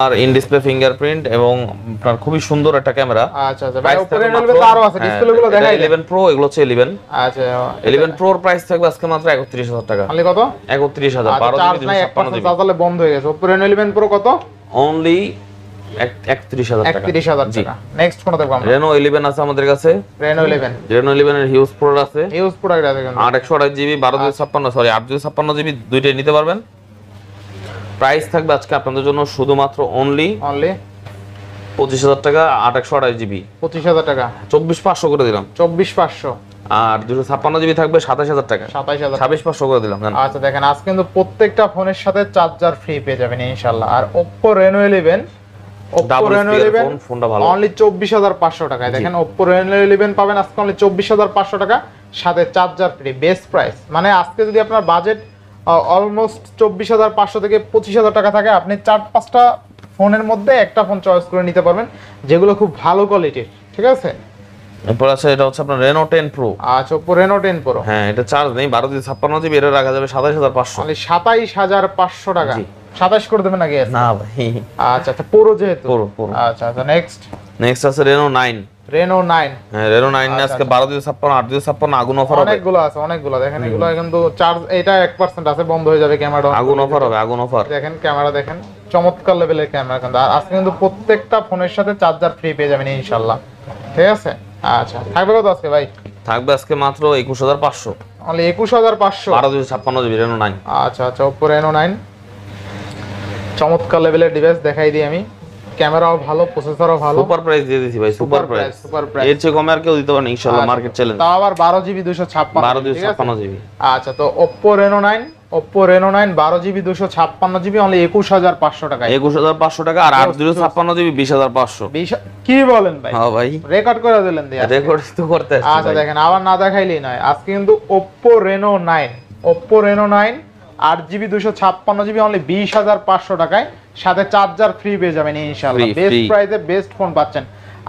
R in display fingerprint এবং আপনার খুবই সুন্দর একটা ক্যামেরা। আচ্ছা আচ্ছা ভাই Oppo Reno 11 তো আরো আছে, ডিসপ্লে গুলো দেখাই। 11 Pro এগুলো হচ্ছে 11। আচ্ছা 11 Pro এর প্রাইস থাকবে আজকে মাত্র 31000 টাকা। খালি কত? 31000। 12 জিবি 256 জিবি। তাহলে বন্ধ হয়ে গেছে। Oppo Reno 11 Pro কত? অনলি 31000 টাকা। 31000 টাকা। নেক্সট কোনটা দেখব আমরা? Reno 11 আছে আমাদের কাছে। Reno 11 এর হিউজ প্রো আছে। হিউজ প্রোডাক্ট আছে কিন্তু। 828 জিবি 1256 সরি 856 জিবি দুইটাই নিতে পারবেন। প্রাইস থাকবে আজকে আপনাদের জন্য শুধুমাত্র অনলি 25000 টাকা 828 জিবি। 25000 টাকা 24500 করে দিলাম। 24500। আর 256 জিবি থাকবে 27000 টাকা। 27000 26500 করে দিলাম। আচ্ছা দেখেন আজ কিন্তু প্রত্যেকটা ফোনের সাথে চার্জার ফ্রি পেয়ে যাবেন ইনশাআল্লাহ। আর Oppo Reno 11 ফোনটা ভালো অনলি 24500 টাকায়। দেখেন Oppo Reno 11 পাবেন আজকে অনলি 24500 টাকা সাথে চার্জার ফ্রি, বেস্ট প্রাইস। মানে আজকে যদি আপনার বাজেট অলমোস্ট 24500 থেকে 25000 টাকা থাকে, আপনি 4-5টা ফোনের মধ্যে একটা ফোন চয়েস করে নিতে পারবেন যেগুলো খুব ভালো কোয়ালিটির। ঠিক আছে, এরপর আছে এটা হচ্ছে আপনার Reno 10 Pro। আচ্ছা Oppo Reno 10 Pro। হ্যাঁ এটা চার্জ নেই, 1256 জিবি, এটা রাখা যাবে 27500। মানে 27500 টাকা। 27 করে দেবেন নাকি? না ভাই। আচ্ছা আচ্ছা পুরো যেহেতু পুরো। আচ্ছা আচ্ছা নেক্সট আছে Reno 9। Reno 9। হ্যাঁ Reno 9 আজকে 1256 856 আগুন অফার হবে। অনেকগুলো দেখেন, এগুলো কিন্তু চার্জ এটা 1% আছে, বন্ধ হয়ে যাবে ক্যামেরা। আগুন অফার দেখেন ক্যামেরা দেখেন, চমৎকার লেভেলের ক্যামেরা কিন্তু। আর আজকে কিন্তু প্রত্যেকটা ফোনের সাথে চার্জার ফ্রি পেয়ে যাবেন ইনশাআল্লাহ। ঠিক আছে, আচ্ছা থাকবে কত আজকে ভাই? থাকবে আজকে মাত্র 21500। Only 21500 1256 GB Reno 9। আচ্ছা আচ্ছা Oppo Reno 9 চমৎকার লেভেলের ডিভাইস দেখাই দিই আমি। ক্যামেরাও ভালো, প্রসেসরও ভালো। সুপার প্রাইস দিয়ে দিছি ভাই, সুপার প্রাইস। এর চেয়ে কমে আর কেউ দিতে পারে না ইনশাআল্লাহ, মার্কেট চ্যালেঞ্জ। তাও আবার 12GB 256 জিবি। আচ্ছা তো Oppo Reno 9 12GB 256GB only 21500 টাকা। 21500 টাকা। আর 856 জিবি 20500। কি বলেন ভাই? হ্যাঁ ভাই, রেকর্ড করে দিলেন দিয়া। রেকর্ড তো করতে আসছে। আচ্ছা দেখেন আবার না দেখাইলেই নয়, আজকে কিন্তু Oppo Reno 9 8GB 256GB only 20500 টাকায় সাথে চার্জার ফ্রি পেয়ে যাবেন ইনশাআল্লাহ। বেস্ট প্রাইসে বেস্ট ফোন পাচ্ছেন।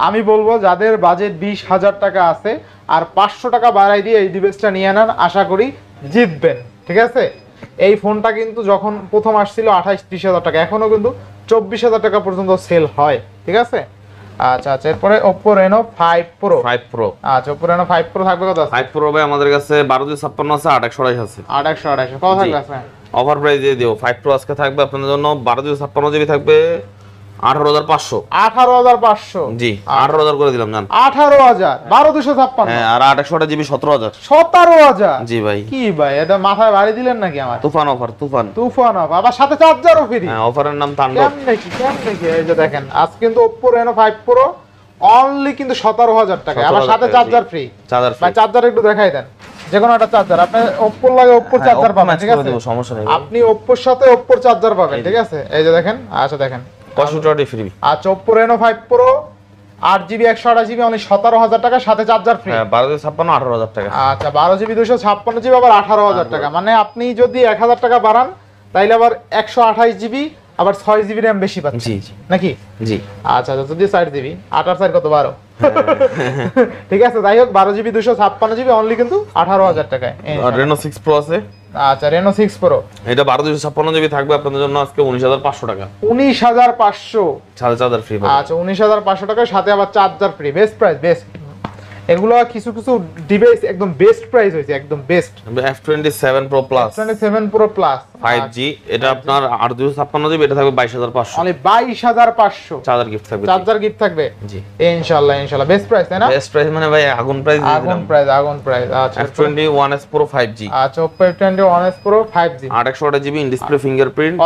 আমি বলবো যাদের বাজেট 20000 টাকা আছে আর 500 টাকা বাড়াই দিয়ে এই ডিভাইসটা নিয়ে নেন, আশা করি জিতবেন। ঠিক আছে, এই ফোনটা কিন্তু যখন প্রথম আসছিল 28-30 টাকা, এখনো কিন্তু 24000 টাকা পর্যন্ত সেল হয়। ঠিক আছে, আচ্ছা আচ্ছা এরপরে Oppo Reno 5 Pro। আচ্ছা Oppo Reno 5 Pro থাকবে কত আছে? 5 Pro ভাই আমাদের কাছে 1256 আছে, 828 আছে। 828 কত থাকবে আছে? অফার প্রাইস দিয়ে দিও। 5 Pro আজকে থাকবে আপনাদের জন্য 1256 জিবি থাকবে 18500। 18500 জি 18000 করে দিলাম জান। 18000 12256। হ্যাঁ আর 828 জিবি 17000। 17000 জি ভাই। কি ভাই এটা মাথায় বাড়ি দিলেন নাকি আমার? তুফান অফার, তুফান অফ আবার সাথে চার্জারও ফ্রি। হ্যাঁ অফারের নাম তাণ্ডব। কেমনে কি এই যে দেখেন আজ কিন্তু Oppo Reno 5 Pro অনলি কিন্তু 17000 টাকা, আবার সাথে চার্জার ফ্রি। ভাই চার্জার একটু দেখাই দেন, যে কোনো একটা চার্জার আপনি Oppo লাগে Oppo চার্জার পাবেন। ঠিক আছে, সমস্যা নেই, আপনি Oppo এর সাথে Oppo চার্জার পাবেন। ঠিক আছে, এই যে দেখেন। আচ্ছা দেখেন 65 ফ্রি। আচ্ছা Oppo Reno 5 Pro 8GB 128GB only 17000 টাকা সাথে চার্জার ফ্রি। হ্যাঁ 1256 18000 টাকা। আচ্ছা 12GB 256GB আবার 18000 টাকা। মানে আপনি যদি 1000 টাকা বাড়ান তাইলে আবার 128GB আবার 6GB RAM বেশি পাচ্ছেন। জি নাকি? জি। আচ্ছা আচ্ছা যদি 4GB 8 আর 4 কত 12। ঠিক আছে, যাই হোক 12GB 256GB অনলি কিন্তু 18000 টাকায়। আর Reno 6 Pro আছে। আচ্ছা Reno 6 Pro এটা 1256 জিবি থাকবে আপনাদের জন্য আজকে 19500 টাকা। 19500 সাথে চার্জার ফ্রি। আচ্ছা 19500 টাকার সাথে আবার charger free. Best price, best. এগুলো কিছু ডিভাইস একদম বেস্ট প্রাইস হইছে, একদম best. F27 Pro Plus 27 Pro Plus 5G এটা আপনার 856 জিবি, এটা থাকবে 22500। অনলি 22500 চার্জার গিফট থাকবে। জি ইনশাআল্লাহ বেস্ট প্রাইস তাই না? বেস্ট প্রাইস মানে ভাই আগুন প্রাইস দিয়ে দিলাম। আগুন প্রাইস। আচ্ছা F21s Pro 5G। আচ্ছা Oppo F21s Pro 5G 828 GB in display fingerprint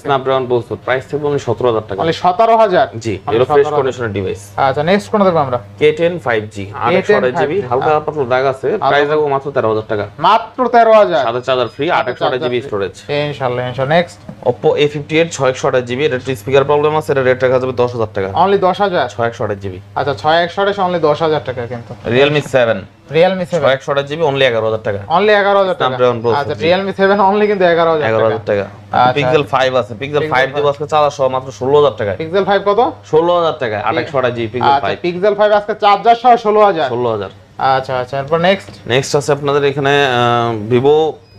Snapdragon processor. Price থাকবে 17000 টাকা। অনলি 17000। জি এটা ফ্রেশ কন্ডিশনের ডিভাইস। আচ্ছা নেক্সট কোন দেখব আমরা? K10 5G 828 জিবি, হালকা পাতলা দাগ আছে। প্রাইস থাকবে মাত্র 13000 টাকা। মাত্র 13000 সাথে চার্জার ফ্রি, 828 জিবি স্টোরেজ। ইনশাআল্লাহ নেক্সট Oppo A58 628 জিবি, এটা স্পিকার প্রবলেম আছে, এটা রেট রাখা যাবে 10000 টাকা। Only 10000 628 GB. আচ্ছা 628 অনলি 10000 টাকা কিন্তু। Realme 7 Realme 7 628 জিবি অনলি 11000 টাকা। অনলি 11000 টাকা। আচ্ছা Realme 7 অনলি কিন্তু 11000 টাকা। Pixel 5 আছে, Pixel 5 দিব আজকে চার্জার সহ মাত্র 16000 টাকা। Pixel 5 কত? 16000 টাকা 828 জিবি Pixel 5। আচ্ছা Pixel 5 আজকে চার্জার সহ 16000। 16000। আচ্ছা আচ্ছা এরপর নেক্সট আছে আপনাদের এখানে Vivo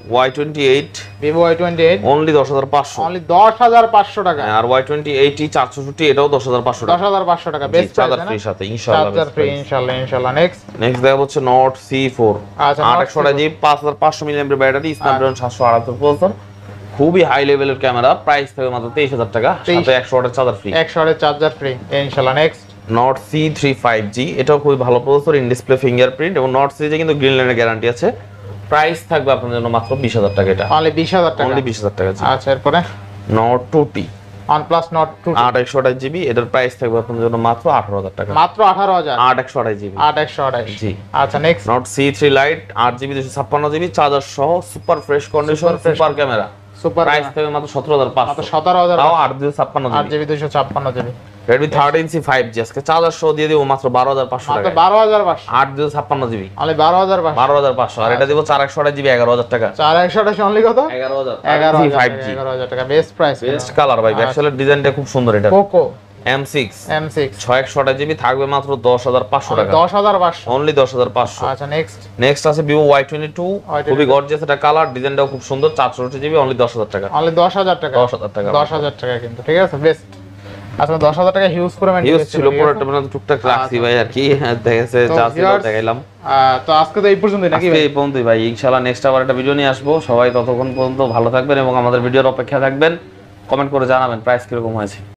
Y28 Vivo Y28 only 10500, only 10500 টাকা। আর Y28 460 এটাও 10500 টাকা, 10500 টাকা বেস্ট প্রাইস চার্জার না? ফ্রি সাথে ইনশাআল্লাহ। চার্জার ফ্রি ইনশাআল্লাহ ইনশাআল্লাহ। নেক্সট নেক্সট দেখা হচ্ছে Note C4, আচ্ছা, 800 GB 5500 milliampere battery, Snapdragon 778 processor, খুবই হাই লেভেলের ক্যামেরা, প্রাইস থাকবে মাত্র 23000 টাকা, সাথে 100 ওয়াটের চার্জার ফ্রি। 100 ওয়াটের চার্জার ফ্রি ইনশাআল্লাহ। নেক্সট Note C3 5G, এটাও খুবই ভালো প্রসেসর, ইন ডিসপ্লে ফিঙ্গারপ্রিন্ট, এবং Note সিরিজে কিন্তু গ্রিন লাইনের গ্যারান্টি আছে। প্রাইস থাকবে আপনাদের জন্য মাত্র 20000 টাকা, এটা অনলি 20000 টাকা। অনলি 20000 টাকা। আচ্ছা, এরপরে Note 2T OnePlus Nord 2 828 GB, এটার প্রাইস থাকবে আপনাদের জন্য মাত্র 18000 টাকা, মাত্র 18000। 828 জিবি। 8128 জি। আচ্ছা, next Note C3 Lite 8GB 256 GB, charger সহ, super fresh condition, super camera, super price থাকবে মাত্র 17500, মাত্র 17000। তাও 856 GB. 8GB 256 GB. Redmi 13C 5G আজকে চার্জার সহ দিয়ে দিব মাত্র 12500 মাত্র টাকা, 12500 856 জিবি, অনলি 12500। 12500, আর এটা দিব 4128 জিবি 11000 টাকা, 4128 অনলি কত? 11000। 11000 5G 11000 টাকা বেস্ট প্রাইস। বেস্ট কালার ভাই, ব্যাকসাইডের ডিজাইনটা খুব সুন্দর। এটা পোকো M6 M6 6128 জিবি, থাকবে মাত্র 10500 টাকা, 10500। অনলি 10500। আচ্ছা, নেক্সট নেক্সট আছে Vivo Y22, খুবই গর্জিয়াস এটা কালার, ডিজাইনটাও খুব সুন্দর, 464 জিবি, অনলি 10000 টাকা, অনলি 10000 টাকা। 10000 টাকা। 10000 টাকা কিন্তু ঠিক আছে বেস্ট। আচ্ছা, 10000 টাকা হিউজ করে ইউজ ছিল, পুরোটা মানে টুকটাক রাখছি ভাই আর কি, দেখেছে তো যা ছিল viewers, দেখাইলাম। তো আজকে তো এই পর্যন্তই নাকি আজকে ভাই? এই পর্যন্তই ভাই, ইনশাআল্লাহ নেক্সট আবার একটা ভিডিও নিয়ে আসবো। সবাই ততক্ষণ পর্যন্ত ভালো থাকবেন এবং আমাদের ভিডিওর অপেক্ষা থাকবেন, কমেন্ট করে জানাবেন প্রাইস কিরকম হয়েছে।